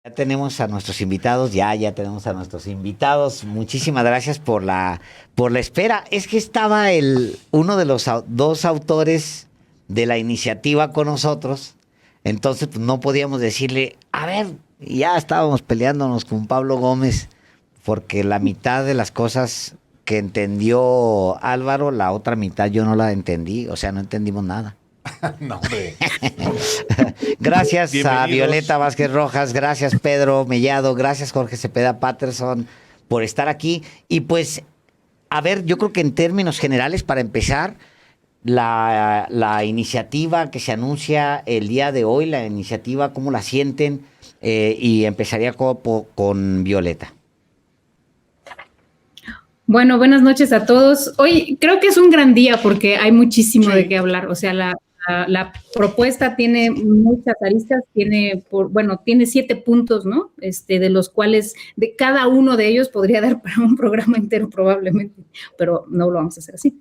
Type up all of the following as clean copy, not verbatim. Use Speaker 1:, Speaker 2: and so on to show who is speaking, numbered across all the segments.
Speaker 1: Ya tenemos a nuestros invitados, ya tenemos a nuestros invitados. Muchísimas gracias por la espera. Es que estaba uno de los dos autores de la iniciativa con nosotros, entonces pues, no podíamos decirle, a ver, ya estábamos peleándonos con Pablo Gómez, porque la mitad de las cosas que entendió Álvaro, la otra mitad yo no la entendí, o sea, no entendimos nada.
Speaker 2: No, hombre.
Speaker 1: Gracias a
Speaker 2: Bienvenidos.
Speaker 1: Violeta Vázquez Rojas, gracias Pedro Mellado, gracias Jorge Cepeda Patterson por estar aquí. Y pues, a ver, yo creo que en términos generales, para empezar, la iniciativa que se anuncia el día de hoy, la iniciativa, ¿cómo la sienten? Y empezaría con Violeta.
Speaker 3: Bueno, buenas noches a todos. Hoy creo que es un gran día porque hay muchísimo de qué hablar. O sea, la propuesta tiene muchas aristas, tiene 7 puntos, ¿no? De los cuales, de cada uno de ellos podría dar para un programa entero probablemente, pero no lo vamos a hacer así.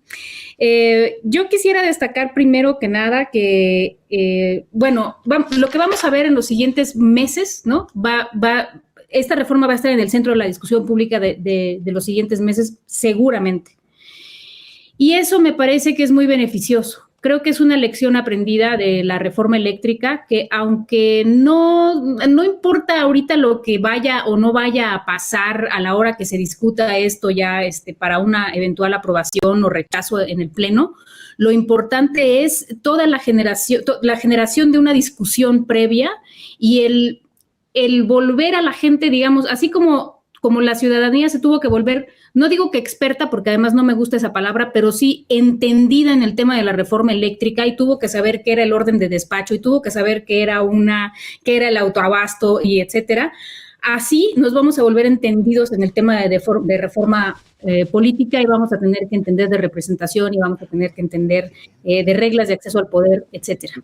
Speaker 3: Yo quisiera destacar primero que nada que, lo que vamos a ver en los siguientes meses, ¿no? Esta reforma va a estar en el centro de la discusión pública de los siguientes meses, seguramente. Y eso me parece que es muy beneficioso. Creo que es una lección aprendida de la reforma eléctrica que, aunque no importa ahorita lo que vaya o no vaya a pasar a la hora que se discuta esto ya para una eventual aprobación o rechazo en el Pleno, lo importante es toda la generación de una discusión previa y el volver a la gente, digamos, así como la ciudadanía se tuvo que volver, no digo que experta, porque además no me gusta esa palabra, pero sí entendida en el tema de la reforma eléctrica y tuvo que saber qué era el orden de despacho y tuvo que saber qué era el autoabasto y etcétera. Así nos vamos a volver entendidos en el tema de reforma política y vamos a tener que entender de representación y vamos a tener que entender de reglas de acceso al poder, etcétera.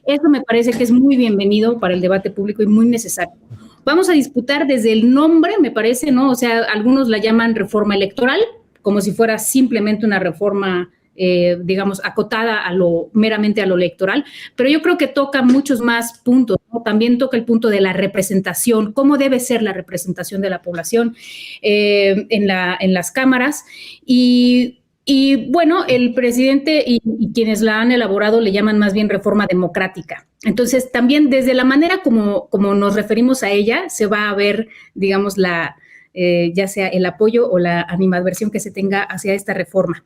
Speaker 3: Eso me parece que es muy bienvenido para el debate público y muy necesario. Vamos a disputar desde el nombre, me parece, ¿no? O sea, algunos la llaman reforma electoral, como si fuera simplemente una reforma, digamos, acotada meramente a lo electoral, pero yo creo que toca muchos más puntos, ¿no? También toca el punto de la representación, cómo debe ser la representación de la población en las cámaras y bueno, el presidente y quienes la han elaborado le llaman más bien reforma democrática. Entonces, también desde la manera como nos referimos a ella, se va a ver, digamos, ya sea el apoyo o la animadversión que se tenga hacia esta reforma.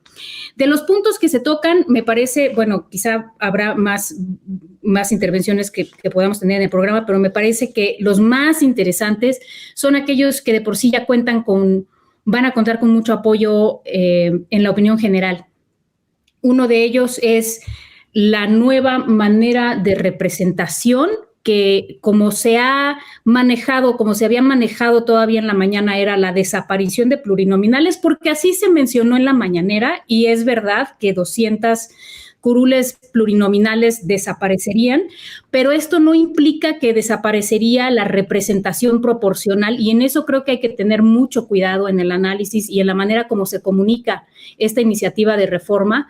Speaker 3: De los puntos que se tocan, me parece, bueno, quizá habrá más intervenciones que podamos tener en el programa, pero me parece que los más interesantes son aquellos que de por sí ya van a contar con mucho apoyo en la opinión general. Uno de ellos es la nueva manera de representación que como se había manejado todavía en la mañana era la desaparición de plurinominales, porque así se mencionó en la mañanera y es verdad que 200 curules plurinominales desaparecerían, pero esto no implica que desaparecería la representación proporcional y en eso creo que hay que tener mucho cuidado en el análisis y en la manera como se comunica esta iniciativa de reforma.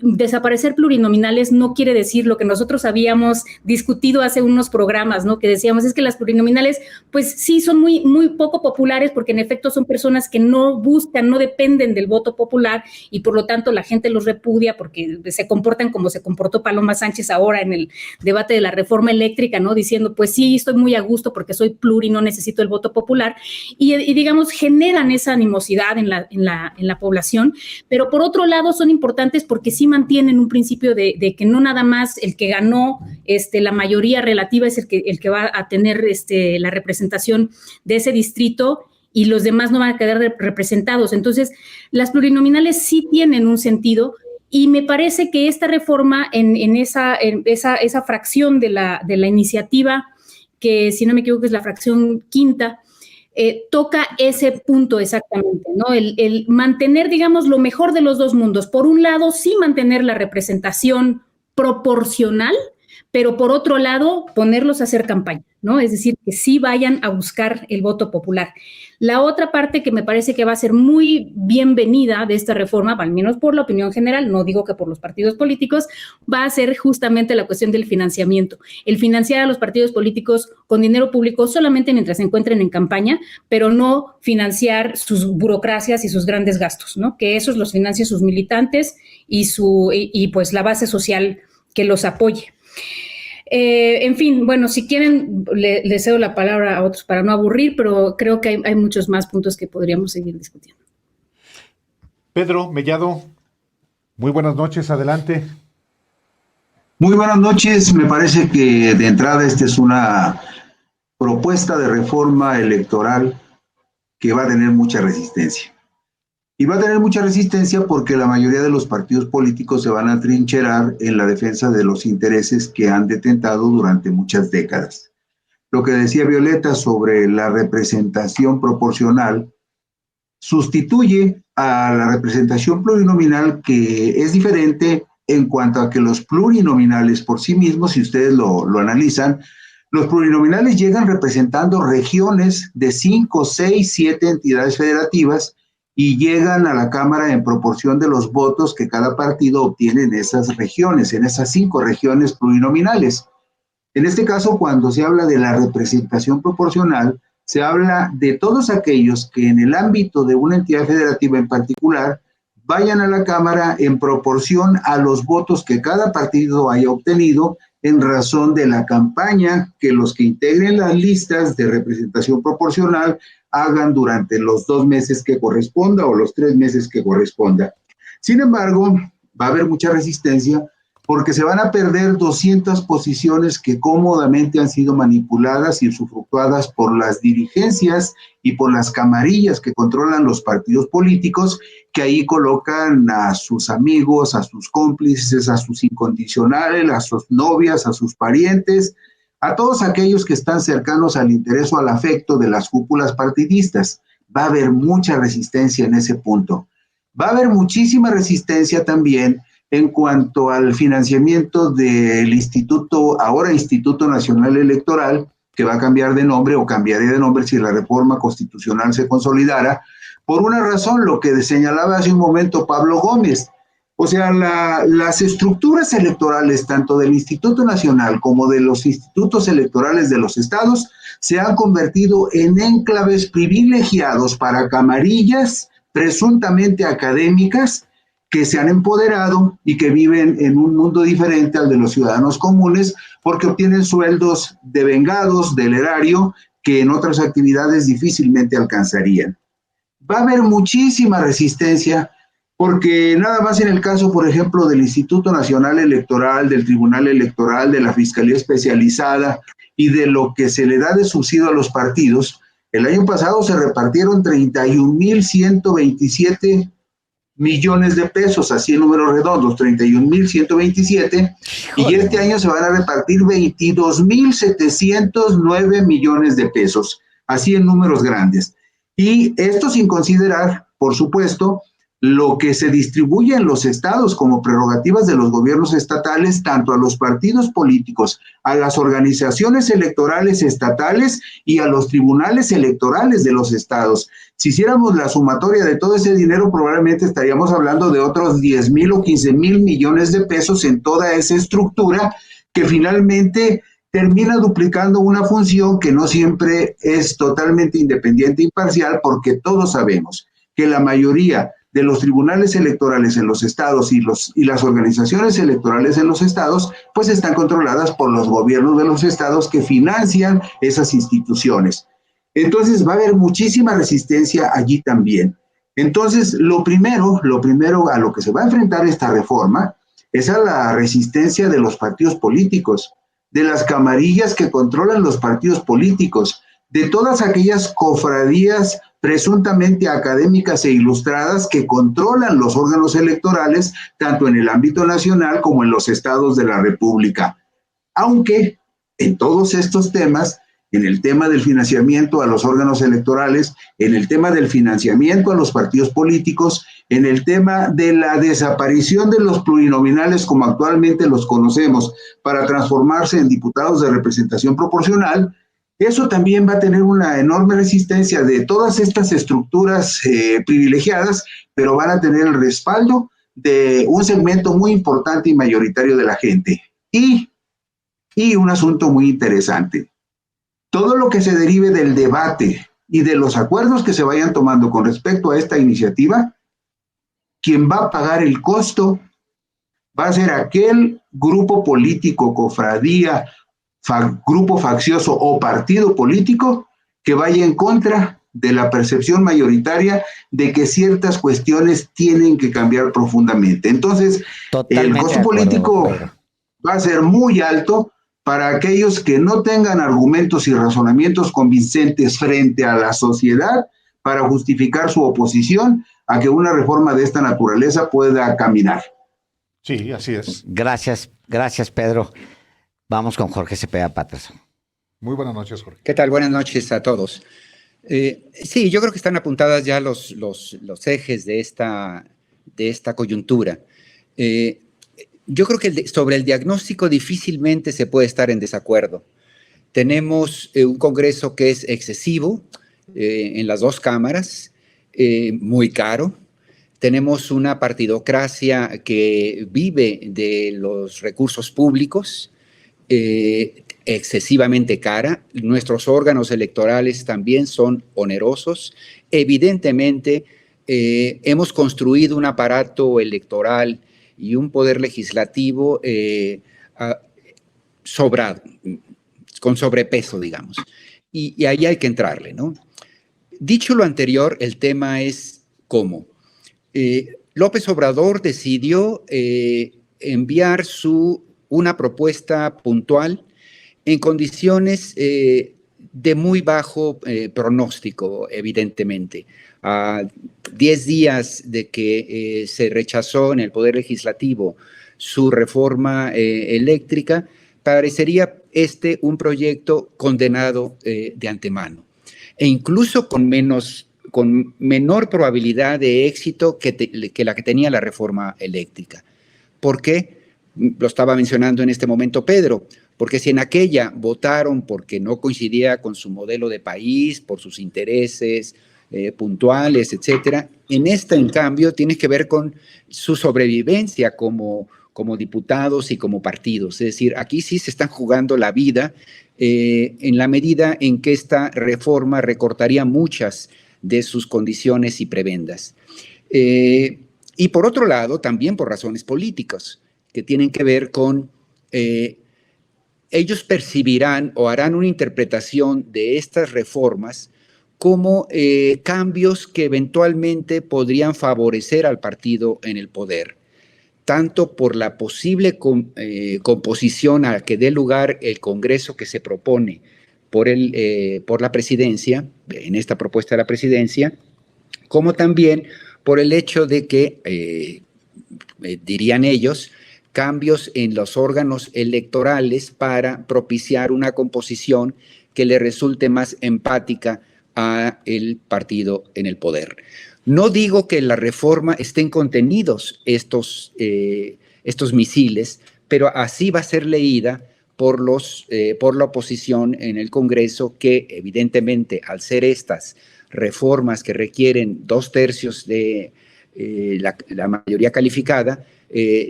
Speaker 3: Desaparecer plurinominales no quiere decir lo que nosotros habíamos discutido hace unos programas, ¿no? Que decíamos es que las plurinominales, pues sí, son muy, muy poco populares porque en efecto son personas que no buscan, no dependen del voto popular y por lo tanto la gente los repudia porque se comportan como se comportó Paloma Sánchez ahora en el debate de la reforma eléctrica, ¿no? Diciendo, pues sí, estoy muy a gusto porque soy pluri, no necesito el voto popular y digamos, generan esa animosidad en la población, pero por otro lado son importantes porque sí mantienen un principio de que no nada más el que ganó la mayoría relativa es el que va a tener la representación de ese distrito y los demás no van a quedar representados. Entonces, las plurinominales sí tienen un sentido y me parece que esta reforma en esa fracción de la iniciativa, que si no me equivoco es la fracción quinta, toca ese punto exactamente, ¿no? El mantener, digamos, lo mejor de los dos mundos. Por un lado, sí mantener la representación proporcional, pero por otro lado, ponerlos a hacer campaña, ¿no? Es decir, que sí vayan a buscar el voto popular. La otra parte que me parece que va a ser muy bienvenida de esta reforma, al menos por la opinión general, no digo que por los partidos políticos, va a ser justamente la cuestión del financiamiento. El financiar a los partidos políticos con dinero público solamente mientras se encuentren en campaña, pero no financiar sus burocracias y sus grandes gastos, ¿no? Que esos los financien sus militantes y pues la base social que los apoye. En fin, bueno, si quieren, le cedo la palabra a otros para no aburrir, pero creo que hay muchos más puntos que podríamos seguir discutiendo.
Speaker 2: Pedro Mellado, muy buenas noches, adelante.
Speaker 4: Muy buenas noches, me parece que de entrada esta es una propuesta de reforma electoral que va a tener mucha resistencia. Y va a tener mucha resistencia porque la mayoría de los partidos políticos se van a trincherar en la defensa de los intereses que han detentado durante muchas décadas. Lo que decía Violeta sobre la representación proporcional sustituye a la representación plurinominal, que es diferente en cuanto a que los plurinominales por sí mismos, si ustedes lo analizan, los plurinominales llegan representando regiones de 5, 6, 7 entidades federativas y llegan a la Cámara en proporción de los votos que cada partido obtiene en esas regiones, en esas 5 regiones plurinominales. En este caso, cuando se habla de la representación proporcional, se habla de todos aquellos que en el ámbito de una entidad federativa en particular vayan a la Cámara en proporción a los votos que cada partido haya obtenido en razón de la campaña que los que integren las listas de representación proporcional hagan durante los 2 meses que corresponda o los 3 meses que corresponda. Sin embargo, va a haber mucha resistencia porque se van a perder 200 posiciones que cómodamente han sido manipuladas y usufructuadas por las dirigencias y por las camarillas que controlan los partidos políticos, que ahí colocan a sus amigos, a sus cómplices, a sus incondicionales, a sus novias, a sus parientes, a todos aquellos que están cercanos al interés o al afecto de las cúpulas partidistas. Va a haber mucha resistencia en ese punto. Va a haber muchísima resistencia también en cuanto al financiamiento del Instituto, ahora Instituto Nacional Electoral, que va a cambiar de nombre o cambiaría de nombre si la reforma constitucional se consolidara, por una razón, lo que señalaba hace un momento Pablo Gómez. O sea, las estructuras electorales, tanto del Instituto Nacional como de los institutos electorales de los estados, se han convertido en enclaves privilegiados para camarillas presuntamente académicas que se han empoderado y que viven en un mundo diferente al de los ciudadanos comunes porque obtienen sueldos devengados del erario que en otras actividades difícilmente alcanzarían. Va a haber muchísima resistencia porque nada más en el caso, por ejemplo, del Instituto Nacional Electoral, del Tribunal Electoral, de la Fiscalía Especializada y de lo que se le da de subsidio a los partidos, el año pasado se repartieron 31,127 millones de pesos, así en números redondos, 31,127, y este año se van a repartir 22,709 millones de pesos, así en números grandes. Y esto sin considerar, por supuesto, lo que se distribuye en los estados como prerrogativas de los gobiernos estatales, tanto a los partidos políticos, a las organizaciones electorales estatales y a los tribunales electorales de los estados. Si hiciéramos la sumatoria de todo ese dinero, probablemente estaríamos hablando de otros 10,000 o 15,000 millones de pesos en toda esa estructura que finalmente termina duplicando una función que no siempre es totalmente independiente e imparcial, porque todos sabemos que la mayoría de los tribunales electorales en los estados y las organizaciones electorales en los estados, pues están controladas por los gobiernos de los estados que financian esas instituciones. Entonces va a haber muchísima resistencia allí también. Entonces, lo primero a lo que se va a enfrentar esta reforma es a la resistencia de los partidos políticos, de las camarillas que controlan los partidos políticos, de todas aquellas cofradías presuntamente académicas e ilustradas que controlan los órganos electorales, tanto en el ámbito nacional como en los estados de la República. Aunque en todos estos temas en el tema del financiamiento a los órganos electorales, en el tema del financiamiento a los partidos políticos, en el tema de la desaparición de los plurinominales como actualmente los conocemos, para transformarse en diputados de representación proporcional. Eso también va a tener una enorme resistencia de todas estas estructuras privilegiadas, pero van a tener el respaldo de un segmento muy importante y mayoritario de la gente. Y un asunto muy interesante. Todo lo que se derive del debate y de los acuerdos que se vayan tomando con respecto a esta iniciativa, quien va a pagar el costo va a ser aquel grupo político, cofradía, grupo faccioso o partido político que vaya en contra de la percepción mayoritaria de que ciertas cuestiones tienen que cambiar profundamente. Entonces,
Speaker 1: Totalmente
Speaker 4: el costo político va a ser muy alto para aquellos que no tengan argumentos y razonamientos convincentes frente a la sociedad para justificar su oposición a que una reforma de esta naturaleza pueda caminar.
Speaker 2: Sí, así es.
Speaker 1: Gracias, Pedro. Vamos con Jorge Cepeda Patterson.
Speaker 2: Muy buenas noches, Jorge.
Speaker 5: ¿Qué tal? Buenas noches a todos. Sí, yo creo que están apuntadas ya los ejes de esta coyuntura. Yo creo que sobre el diagnóstico difícilmente se puede estar en desacuerdo. Tenemos un Congreso que es excesivo en las dos cámaras, muy caro. Tenemos una partidocracia que vive de los recursos públicos, excesivamente cara. Nuestros órganos electorales también son onerosos. Evidentemente, hemos construido un aparato electoral y un poder legislativo sobrado, con sobrepeso, digamos. Y ahí hay que entrarle, ¿no? Dicho lo anterior, el tema es cómo. López Obrador decidió enviar una propuesta puntual en condiciones de muy bajo pronóstico, evidentemente. A 10 días de que se rechazó en el Poder Legislativo su reforma eléctrica, parecería un proyecto condenado de antemano, e incluso con menor probabilidad de éxito que la que tenía la reforma eléctrica. ¿Por qué? Lo estaba mencionando en este momento Pedro, porque si en aquella votaron porque no coincidía con su modelo de país, por sus intereses puntuales, etcétera, en esta, en cambio, tiene que ver con su sobrevivencia como diputados y como partidos. Es decir, aquí sí se están jugando la vida en la medida en que esta reforma recortaría muchas de sus condiciones y prebendas. Y por otro lado, también por razones políticas, que tienen que ver con ellos percibirán o harán una interpretación de estas reformas como cambios que eventualmente podrían favorecer al partido en el poder, tanto por la posible composición a que dé lugar el Congreso que se propone por la presidencia, en esta propuesta de la presidencia, como también por el hecho de que, dirían ellos, cambios en los órganos electorales para propiciar una composición que le resulte más empática a el partido en el poder. No digo que en la reforma estén contenidos estos misiles, pero así va a ser leída por la oposición en el Congreso, que evidentemente al ser estas reformas que requieren 2/3 de la mayoría calificada,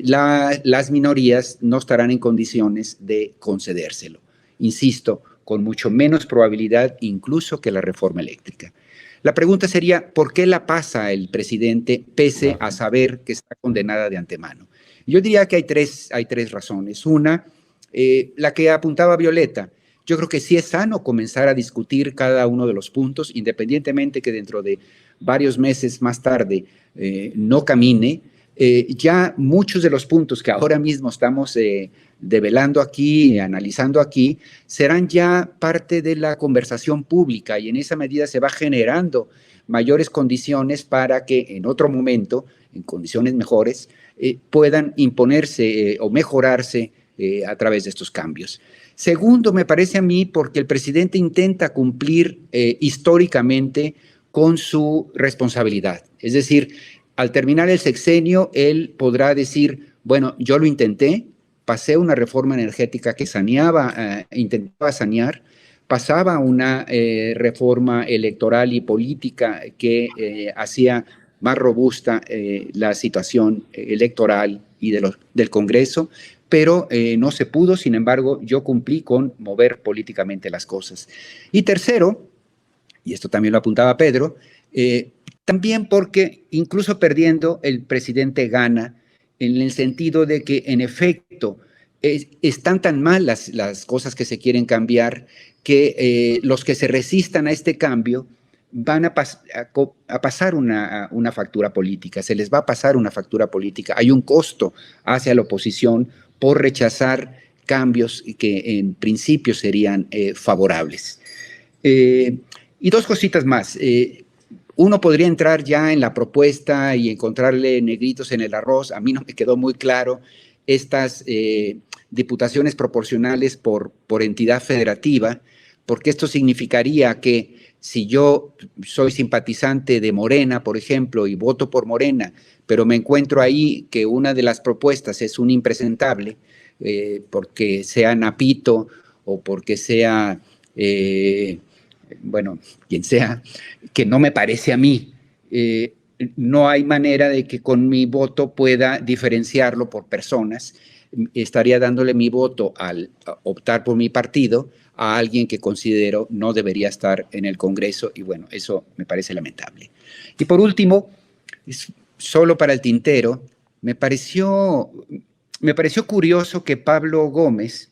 Speaker 5: las minorías no estarán en condiciones de concedérselo. Insisto, con mucho menos probabilidad incluso que la reforma eléctrica. La pregunta sería, ¿por qué la pasa el presidente pese a saber que está condenada de antemano? Yo diría que hay tres razones. Una, la que apuntaba Violeta. Yo creo que sí es sano comenzar a discutir cada uno de los puntos, independientemente que dentro de varios meses más tarde no camine. Ya muchos de los puntos que ahora mismo estamos develando aquí, analizando aquí, serán ya parte de la conversación pública, y en esa medida se va generando mayores condiciones para que en otro momento, en condiciones mejores, puedan imponerse o mejorarse a través de estos cambios. Segundo, me parece a mí porque el presidente intenta cumplir históricamente con su responsabilidad. Es decir, al terminar el sexenio, él podrá decir, bueno, yo lo intenté, pasé una reforma energética que intentaba sanear, pasaba una reforma electoral y política que hacía más robusta la situación electoral y del Congreso, pero no se pudo. Sin embargo, yo cumplí con mover políticamente las cosas. Y tercero, y esto también lo apuntaba Pedro, también porque incluso perdiendo, el presidente gana en el sentido de que, en efecto, están tan mal las cosas que se quieren cambiar que los que se resistan a este cambio van a pasar una factura política, se les va a pasar una factura política. Hay un costo hacia la oposición por rechazar cambios que en principio serían favorables. Y dos cositas más. Uno podría entrar ya en la propuesta y encontrarle negritos en el arroz. A mí no me quedó muy claro estas diputaciones proporcionales por entidad federativa, porque esto significaría que si yo soy simpatizante de Morena, por ejemplo, y voto por Morena, pero me encuentro ahí que una de las propuestas es un impresentable, porque sea Napito o porque sea, bueno, quien sea, que no me parece a mí, no hay manera de que con mi voto pueda diferenciarlo por personas. Estaría dándole mi voto al optar por mi partido a alguien que considero no debería estar en el Congreso, y bueno, eso me parece lamentable. Y por último, solo para el tintero, me pareció curioso que Pablo Gómez,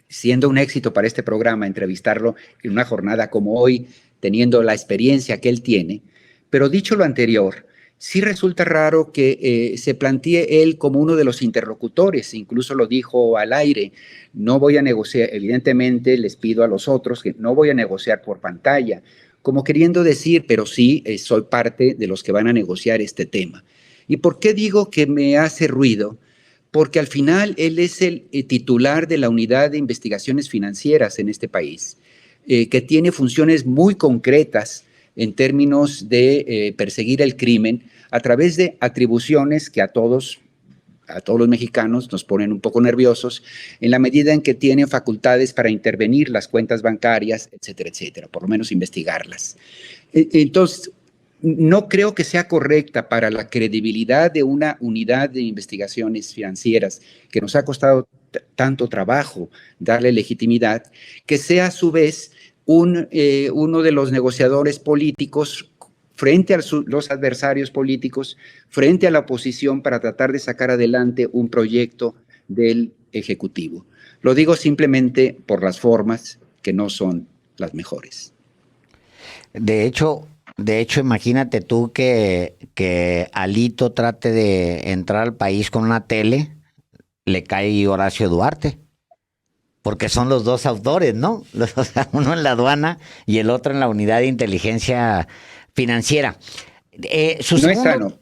Speaker 5: siendo un éxito para este programa entrevistarlo en una jornada como hoy, teniendo la experiencia que él tiene, pero dicho lo anterior, sí resulta raro que se plantee él como uno de los interlocutores, incluso lo dijo al aire, no voy a negociar, evidentemente les pido a los otros que no voy a negociar por pantalla, como queriendo decir, pero sí, soy parte de los que van a negociar este tema. ¿Y por qué digo que me hace ruido? Porque al final él es el titular de la Unidad de Investigaciones Financieras en este país, que tiene funciones muy concretas en términos de perseguir el crimen a través de atribuciones que a todos los mexicanos nos ponen un poco nerviosos, en la medida en que tienen facultades para intervenir las cuentas bancarias, etcétera, etcétera, por lo menos investigarlas. Entonces, no creo que sea correcta para la credibilidad de una unidad de investigaciones financieras que nos ha costado tanto trabajo darle legitimidad, que sea a su vez uno de los negociadores políticos frente a los adversarios políticos, frente a la oposición, para tratar de sacar adelante un proyecto del Ejecutivo. Lo digo simplemente por las formas, que no son las mejores.
Speaker 1: De hecho, imagínate tú que Alito trate de entrar al país con una tele, le cae Horacio Duarte, porque son los dos autores, ¿no? O sea, uno en la aduana y el otro en la unidad de inteligencia financiera.
Speaker 5: No es sano.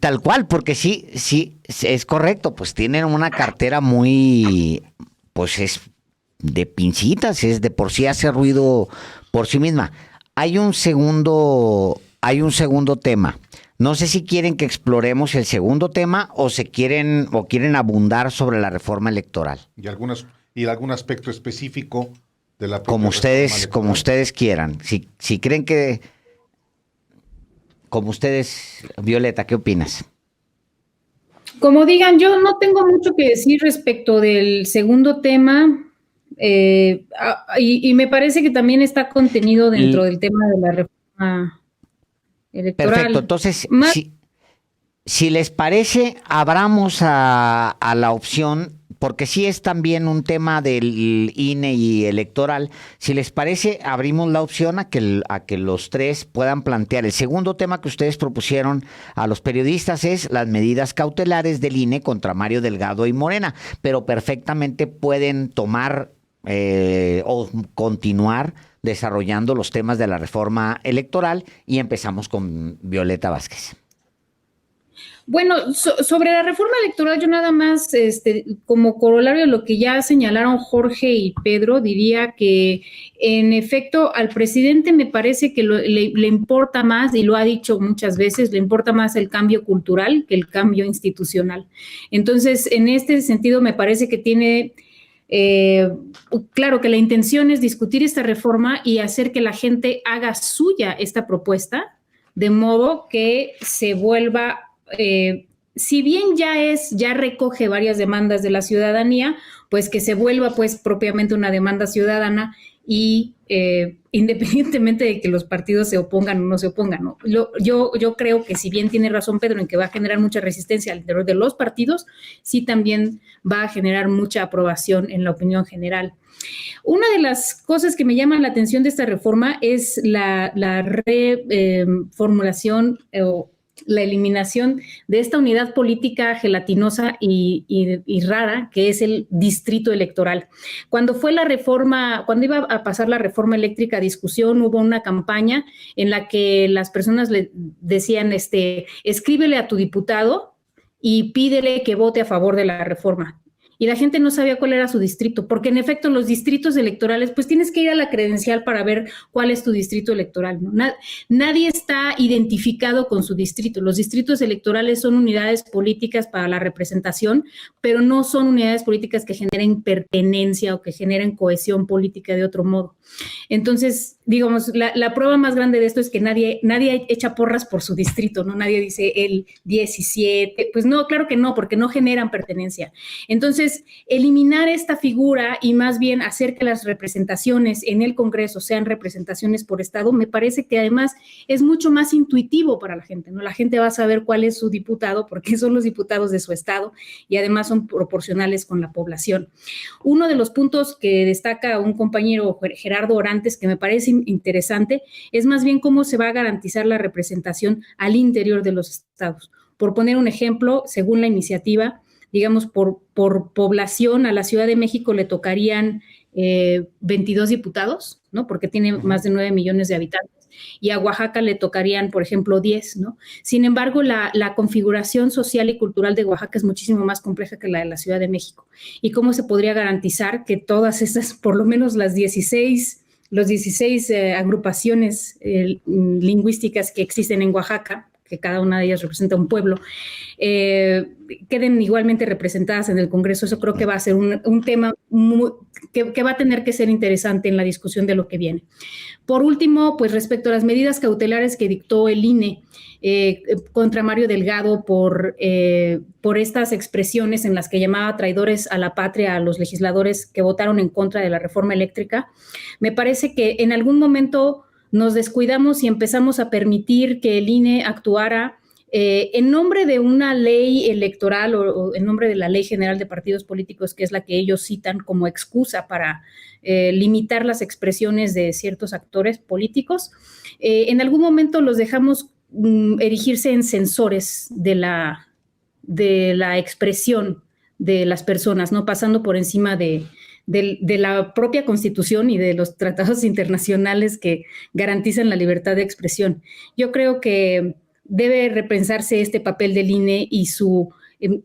Speaker 1: Tal cual, porque sí, es correcto, pues tienen una cartera muy, pues es de pincitas, es de por sí hace ruido por sí misma. Hay un segundo tema. No sé si quieren que exploremos el segundo tema o quieren abundar sobre la reforma electoral.
Speaker 2: Y algún aspecto específico de la
Speaker 1: como ustedes quieran. Si creen que, como ustedes, Violeta, ¿qué opinas?
Speaker 3: Como digan, yo no tengo mucho que decir respecto del segundo tema. Y me parece que también está contenido dentro del tema de la reforma electoral.
Speaker 1: Perfecto, entonces, si les parece, abramos a la opción, porque sí es también un tema del INE y electoral. Si les parece, abrimos la opción a que los tres puedan plantear. El segundo tema que ustedes propusieron a los periodistas es las medidas cautelares del INE contra Mario Delgado y Morena, pero perfectamente pueden tomar o continuar desarrollando los temas de la reforma electoral, y empezamos con Violeta Vázquez.
Speaker 3: Bueno, sobre la reforma electoral, yo nada más, como corolario de lo que ya señalaron Jorge y Pedro, diría que en efecto al presidente me parece que le importa más, y lo ha dicho muchas veces, le importa más el cambio cultural que el cambio institucional. Entonces, en este sentido, me parece que tiene... claro que la intención es discutir esta reforma y hacer que la gente haga suya esta propuesta, de modo que se vuelva, si bien ya recoge varias demandas de la ciudadanía, pues que se vuelva pues propiamente una demanda ciudadana y independientemente de que los partidos se opongan o no se opongan, ¿no? Yo creo que si bien tiene razón Pedro en que va a generar mucha resistencia al interior de los partidos, sí también va a generar mucha aprobación en la opinión general. Una de las cosas que me llaman la atención de esta reforma es la reformulación o la eliminación de esta unidad política gelatinosa y rara que es el distrito electoral. Cuando iba a pasar la reforma eléctrica a discusión, hubo una campaña en la que las personas le decían, escríbele a tu diputado y pídele que vote a favor de la reforma. Y la gente no sabía cuál era su distrito, porque en efecto los distritos electorales, pues tienes que ir a la credencial para ver cuál es tu distrito electoral, ¿no? Nadie está identificado con su distrito. Los distritos electorales son unidades políticas para la representación, pero no son unidades políticas que generen pertenencia o que generen cohesión política de otro modo. Entonces, digamos, la prueba más grande de esto es que nadie echa porras por su distrito, ¿no? Nadie dice el 17, pues no, claro que no, porque no generan pertenencia. Entonces, eliminar esta figura y más bien hacer que las representaciones en el Congreso sean representaciones por estado, me parece que además es mucho más intuitivo para la gente, ¿no? La gente va a saber cuál es su diputado, porque son los diputados de su estado y además son proporcionales con la población. Uno de los puntos que destaca un compañero, Gerardo Orantes, que me parece interesante, es más bien cómo se va a garantizar la representación al interior de los estados. Por poner un ejemplo, según la iniciativa, digamos, por población, a la Ciudad de México le tocarían 22 diputados, ¿no? Porque tiene más de 9 millones de habitantes. Y a Oaxaca le tocarían, por ejemplo, 10, ¿no? Sin embargo, la configuración social y cultural de Oaxaca es muchísimo más compleja que la de la Ciudad de México. ¿Y cómo se podría garantizar que todas estas, por lo menos los 16 agrupaciones lingüísticas que existen en Oaxaca, que cada una de ellas representa un pueblo, queden igualmente representadas en el Congreso? Eso creo que va a ser un tema que va a tener que ser interesante en la discusión de lo que viene. Por último, pues respecto a las medidas cautelares que dictó el INE contra Mario Delgado por estas expresiones en las que llamaba traidores a la patria a los legisladores que votaron en contra de la reforma eléctrica, me parece que en algún momento nos descuidamos y empezamos a permitir que el INE actuara en nombre de una ley electoral o en nombre de la Ley General de Partidos Políticos, que es la que ellos citan como excusa para limitar las expresiones de ciertos actores políticos. En algún momento los dejamos erigirse en censores de la expresión de las personas, ¿no? Pasando por encima de la propia Constitución y de los tratados internacionales que garantizan la libertad de expresión. Yo creo que debe repensarse este papel del INE y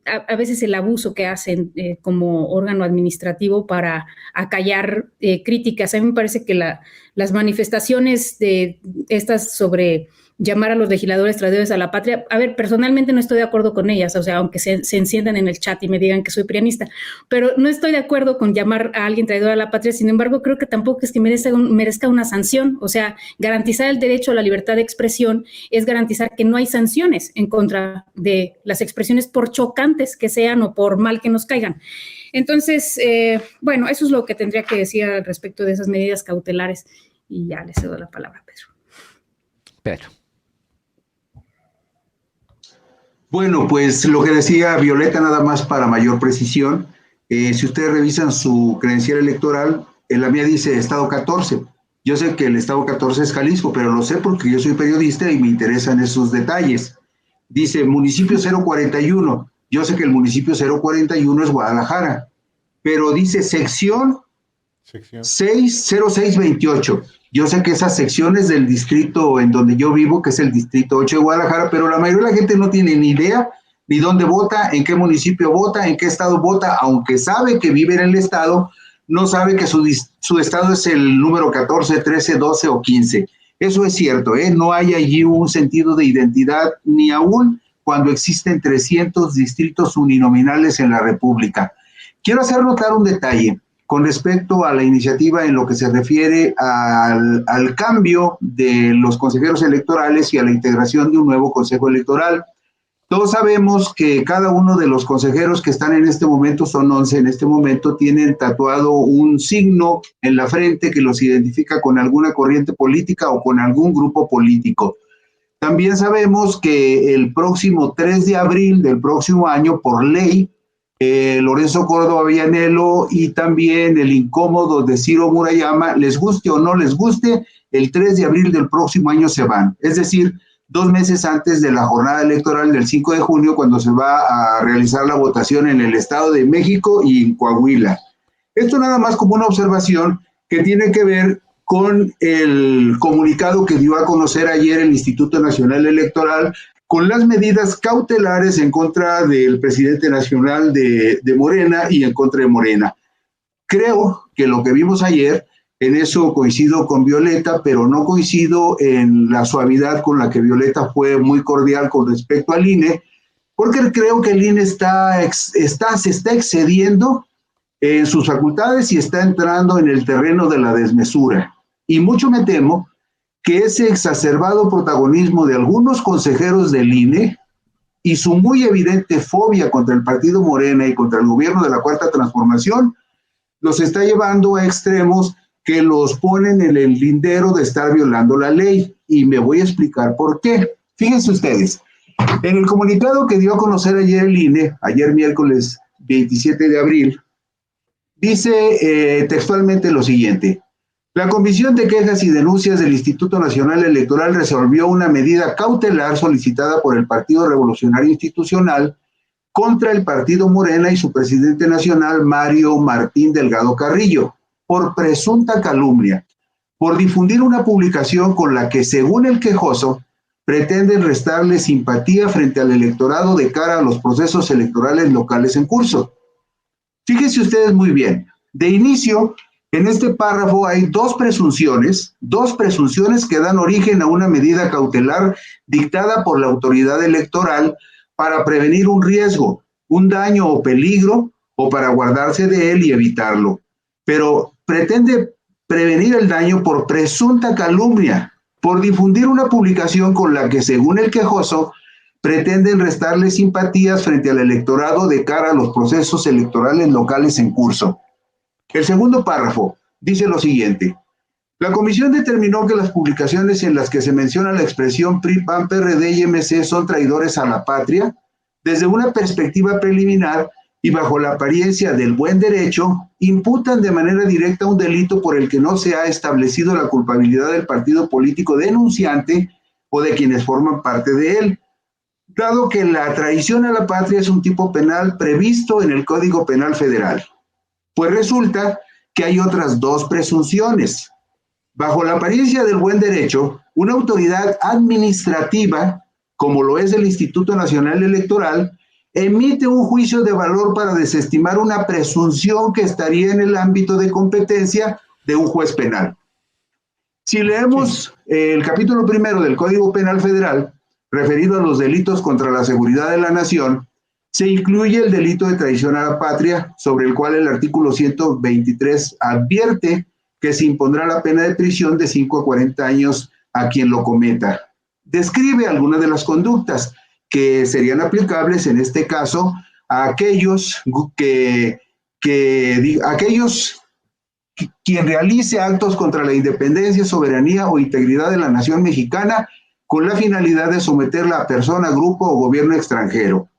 Speaker 3: a veces el abuso que hacen como órgano administrativo para acallar críticas. A mí me parece que las manifestaciones de estas sobre llamar a los legisladores traidores a la patria, a ver, personalmente no estoy de acuerdo con ellas, o sea, aunque se enciendan en el chat y me digan que soy prianista, pero no estoy de acuerdo con llamar a alguien traidor a la patria. Sin embargo, creo que tampoco es que merezca una sanción. O sea, garantizar el derecho a la libertad de expresión es garantizar que no hay sanciones en contra de las expresiones, por chocantes que sean o por mal que nos caigan. Entonces, bueno, eso es lo que tendría que decir al respecto de esas medidas cautelares, y ya le cedo la palabra a Pedro.
Speaker 4: Bueno, pues lo que decía Violeta, nada más para mayor precisión, si ustedes revisan su credencial electoral, en la mía dice Estado 14. Yo sé que el Estado 14 es Jalisco, pero lo sé porque yo soy periodista y me interesan esos detalles. Dice municipio 041. Yo sé que el municipio 041 es Guadalajara, pero dice sección 60628. Yo sé que esas secciones del distrito en donde yo vivo, que es el distrito 8 de Guadalajara, pero la mayoría de la gente no tiene ni idea ni dónde vota, en qué municipio vota, en qué estado vota, aunque sabe que vive en el estado, no sabe que su estado es el número 14, 13, 12 o 15. Eso es cierto, ¿eh? No hay allí un sentido de identidad, ni aún cuando existen 300 distritos uninominales en la República. Quiero hacer notar un detalle con respecto a la iniciativa en lo que se refiere al cambio de los consejeros electorales y a la integración de un nuevo consejo electoral. Todos sabemos que cada uno de los consejeros que están en este momento, son 11 en este momento, tienen tatuado un signo en la frente que los identifica con alguna corriente política o con algún grupo político. También sabemos que el próximo 3 de abril del próximo año, por ley, Lorenzo Córdoba Villanelo y también el incómodo de Ciro Murayama, les guste o no les guste, el 3 de abril del próximo año se van. Es decir, 2 meses antes de la jornada electoral del 5 de junio, cuando se va a realizar la votación en el Estado de México y en Coahuila. Esto nada más como una observación que tiene que ver con el comunicado que dio a conocer ayer el Instituto Nacional Electoral con las medidas cautelares en contra del presidente nacional de Morena y en contra de Morena. Creo que lo que vimos ayer, en eso coincido con Violeta, pero no coincido en la suavidad con la que Violeta fue muy cordial con respecto al INE, porque creo que el INE se está excediendo en sus facultades y está entrando en el terreno de la desmesura. Y mucho me temo que ese exacerbado protagonismo de algunos consejeros del INE y su muy evidente fobia contra el partido Morena y contra el gobierno de la Cuarta Transformación los está llevando a extremos que los ponen en el lindero de estar violando la ley. Y me voy a explicar por qué. Fíjense ustedes, en el comunicado que dio a conocer ayer el INE, ayer miércoles 27 de abril, dice textualmente lo siguiente: la Comisión de Quejas y Denuncias del Instituto Nacional Electoral resolvió una medida cautelar solicitada por el Partido Revolucionario Institucional contra el partido Morena y su presidente nacional, Mario Martín Delgado Carrillo, por presunta calumnia, por difundir una publicación con la que, según el quejoso, pretenden restarle simpatía frente al electorado de cara a los procesos electorales locales en curso. Fíjense ustedes muy bien, de inicio, en este párrafo hay dos presunciones que dan origen a una medida cautelar dictada por la autoridad electoral para prevenir un riesgo, un daño o peligro, o para guardarse de él y evitarlo. Pero pretende prevenir el daño por presunta calumnia, por difundir una publicación con la que, según el quejoso, pretenden restarle simpatías frente al electorado de cara a los procesos electorales locales en curso. El segundo párrafo dice lo siguiente: la comisión determinó que las publicaciones en las que se menciona la expresión PRI, PAN, PRD y MC son traidores a la patria, desde una perspectiva preliminar y bajo la apariencia del buen derecho, imputan de manera directa un delito por el que no se ha establecido la culpabilidad del partido político denunciante o de quienes forman parte de él, dado que la traición a la patria es un tipo penal previsto en el Código Penal Federal. Pues resulta que hay otras dos presunciones. Bajo la apariencia del buen derecho, una autoridad administrativa, como lo es el Instituto Nacional Electoral, emite un juicio de valor para desestimar una presunción que estaría en el ámbito de competencia de un juez penal. Si leemos el capítulo 1 del Código Penal Federal, referido a los delitos contra la seguridad de la nación, se incluye el delito de traición a la patria, sobre el cual el artículo 123 advierte que se impondrá la pena de prisión de 5 a 40 años a quien lo cometa. Describe algunas de las conductas que serían aplicables en este caso a aquellos quien realice actos contra la independencia, soberanía o integridad de la nación mexicana con la finalidad de someterla a persona, grupo o gobierno extranjero.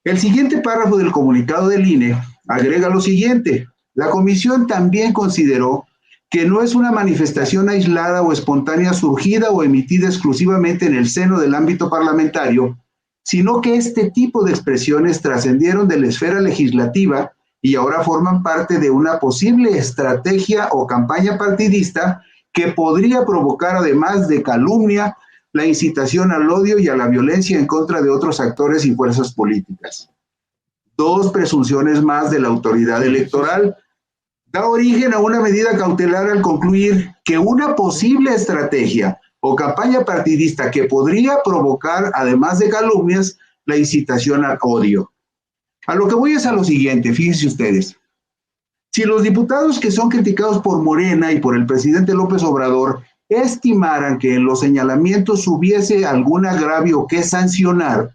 Speaker 4: El siguiente párrafo del comunicado del INE agrega lo siguiente: la comisión también consideró que no es una manifestación aislada o espontánea surgida o emitida exclusivamente en el seno del ámbito parlamentario, sino que este tipo de expresiones trascendieron de la esfera legislativa y ahora forman parte de una posible estrategia o campaña partidista que podría provocar, además de calumnia, la incitación al odio y a la violencia en contra de otros actores y fuerzas políticas. 2 presunciones más de la autoridad electoral. Da origen a una medida cautelar al concluir que una posible estrategia o campaña partidista que podría provocar, además de calumnias, la incitación al odio. A lo que voy es a lo siguiente, fíjense ustedes. Si los diputados que son criticados por Morena y por el presidente López Obrador estimaran que en los señalamientos hubiese algún agravio que sancionar,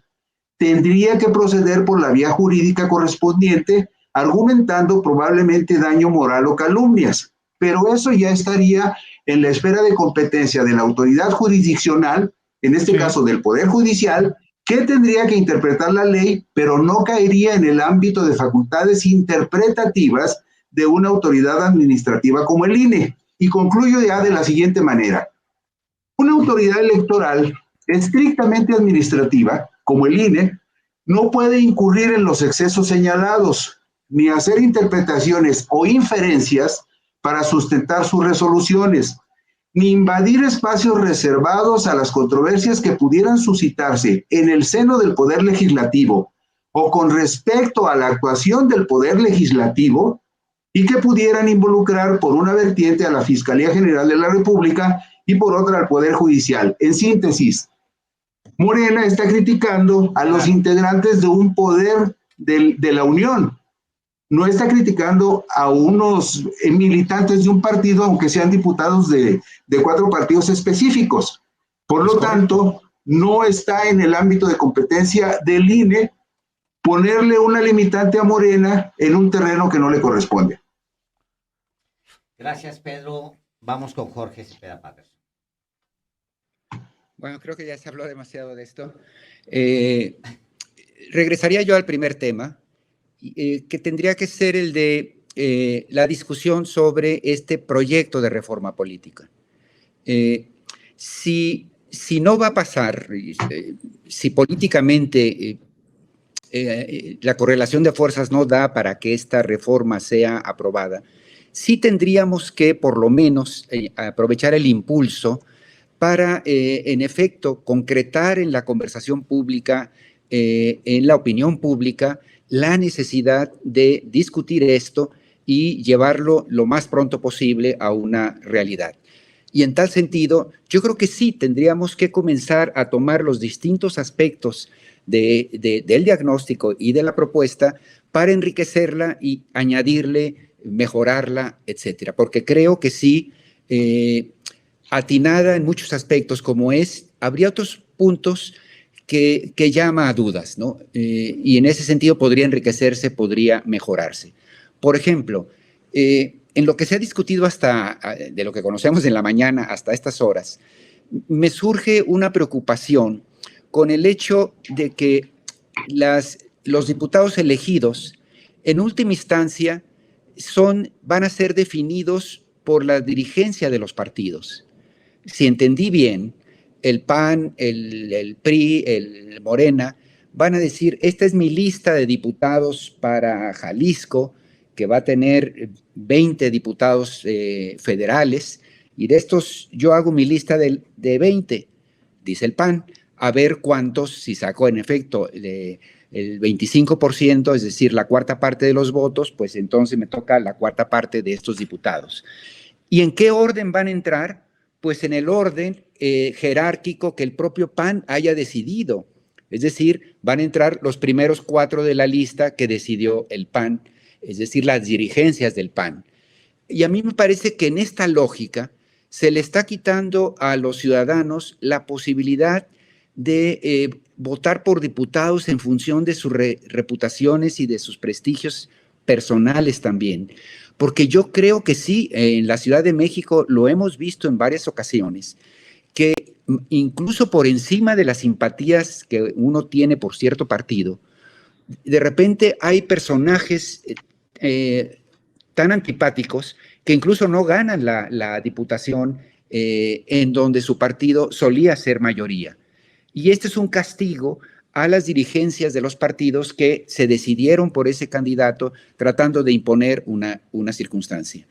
Speaker 4: tendría que proceder por la vía jurídica correspondiente, argumentando probablemente daño moral o calumnias. Pero eso ya estaría en la esfera de competencia de la autoridad jurisdiccional, en este caso del Poder Judicial, que tendría que interpretar la ley, pero no caería en el ámbito de facultades interpretativas de una autoridad administrativa como el INE. Y concluyo ya de la siguiente manera. Una autoridad electoral estrictamente administrativa, como el INE, no puede incurrir en los excesos señalados, ni hacer interpretaciones o inferencias para sustentar sus resoluciones, ni invadir espacios reservados a las controversias que pudieran suscitarse en el seno del Poder Legislativo o con respecto a la actuación del Poder Legislativo y que pudieran involucrar por una vertiente a la Fiscalía General de la República y por otra al Poder Judicial. En síntesis, Morena está criticando a los integrantes de un poder de la Unión. No está criticando a unos militantes de un partido, aunque sean diputados de 4 partidos específicos. Por lo tanto, no está en el ámbito de competencia del INE ponerle una limitante a Morena en un terreno que no le corresponde.
Speaker 1: Gracias, Pedro. Vamos con Jorge Cepeda Patterson.
Speaker 5: Bueno, creo que ya se habló demasiado de esto. Regresaría yo al primer tema, que tendría que ser el de la discusión sobre este proyecto de reforma política. Si no va a pasar, si políticamente la correlación de fuerzas no da para que esta reforma sea aprobada, sí tendríamos que por lo menos aprovechar el impulso para, en efecto, concretar en la conversación pública, en la opinión pública, la necesidad de discutir esto y llevarlo lo más pronto posible a una realidad. Y en tal sentido, yo creo que sí tendríamos que comenzar a tomar los distintos aspectos del diagnóstico y de la propuesta para enriquecerla y añadirle, mejorarla, etcétera. Porque creo que sí, atinada en muchos aspectos como es, habría otros puntos que llama a dudas, ¿no? Y en ese sentido podría enriquecerse, podría mejorarse. Por ejemplo, en lo que se ha discutido de lo que conocemos en la mañana hasta estas horas, me surge una preocupación con el hecho de que los diputados elegidos, en última instancia, van a ser definidos por la dirigencia de los partidos. Si entendí bien, el PAN, el PRI, el Morena, van a decir, esta es mi lista de diputados para Jalisco, que va a tener 20 diputados federales, y de estos yo hago mi lista de 20, dice el PAN, a ver cuántos, si sacó en efecto el 25%, es decir, la cuarta parte de los votos, pues entonces me toca la cuarta parte de estos diputados. ¿Y en qué orden van a entrar? Pues en el orden jerárquico que el propio PAN haya decidido. Es decir, van a entrar los primeros 4 de la lista que decidió el PAN, es decir, las dirigencias del PAN. Y a mí me parece que en esta lógica se le está quitando a los ciudadanos la posibilidad de votar por diputados en función de sus reputaciones y de sus prestigios personales también. Porque yo creo que sí, en la Ciudad de México lo hemos visto en varias ocasiones, que incluso por encima de las simpatías que uno tiene por cierto partido, de repente hay personajes tan antipáticos que incluso no ganan la diputación en donde su partido solía ser mayoría. Y este es un castigo a las dirigencias de los partidos que se decidieron por ese candidato tratando de imponer una circunstancia.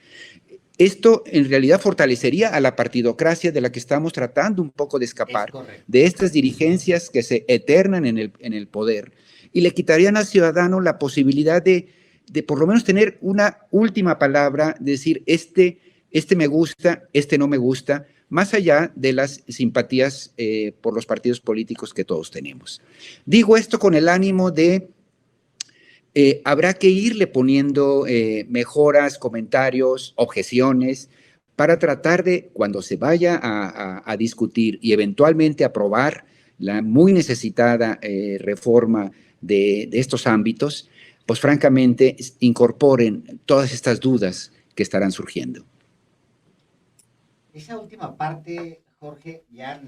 Speaker 5: Esto en realidad fortalecería a la partidocracia de la que estamos tratando un poco de escapar, de estas dirigencias que se eternan en el poder, y le quitarían al ciudadano la posibilidad de por lo menos tener una última palabra, decir, este me gusta, este no me gusta, más allá de las simpatías por los partidos políticos que todos tenemos. Digo esto con el ánimo de habrá que irle poniendo mejoras, comentarios, objeciones, para tratar de, cuando se vaya a discutir y eventualmente aprobar la muy necesitada reforma de estos ámbitos, pues francamente incorporen todas estas dudas que estarán surgiendo.
Speaker 1: Esa última parte, Jorge, ya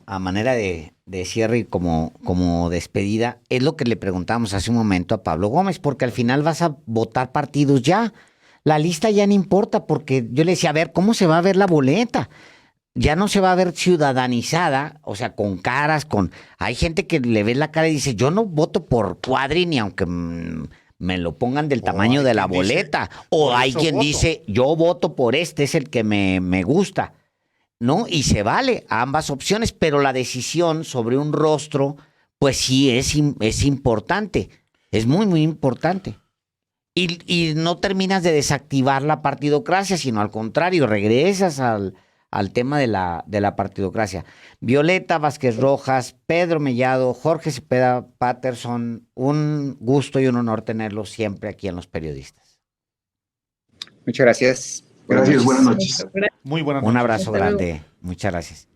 Speaker 1: a manera de cierre y como despedida, es lo que le preguntamos hace un momento a Pablo Gómez, porque al final vas a votar partidos ya. La lista ya no importa, porque yo le decía, a ver, ¿cómo se va a ver la boleta? Ya no se va a ver ciudadanizada, o sea, con caras, Hay gente que le ve la cara y dice, yo no voto por Cuadri ni aunque me lo pongan del tamaño de la boleta. O hay quien dice, yo voto por este, es el que me gusta, ¿no? Y se vale a ambas opciones, pero la decisión sobre un rostro, pues sí es importante, es muy, muy importante. Y no terminas de desactivar la partidocracia, sino al contrario, regresas al tema de la partidocracia. Violeta Vázquez Rojas, Pedro Mellado, Jorge Cepeda Patterson, un gusto y un honor tenerlos siempre aquí en Los Periodistas.
Speaker 5: Muchas gracias.
Speaker 4: Gracias, buenas noches.
Speaker 2: Muy buenas noches.
Speaker 1: Un abrazo grande. Muchas gracias.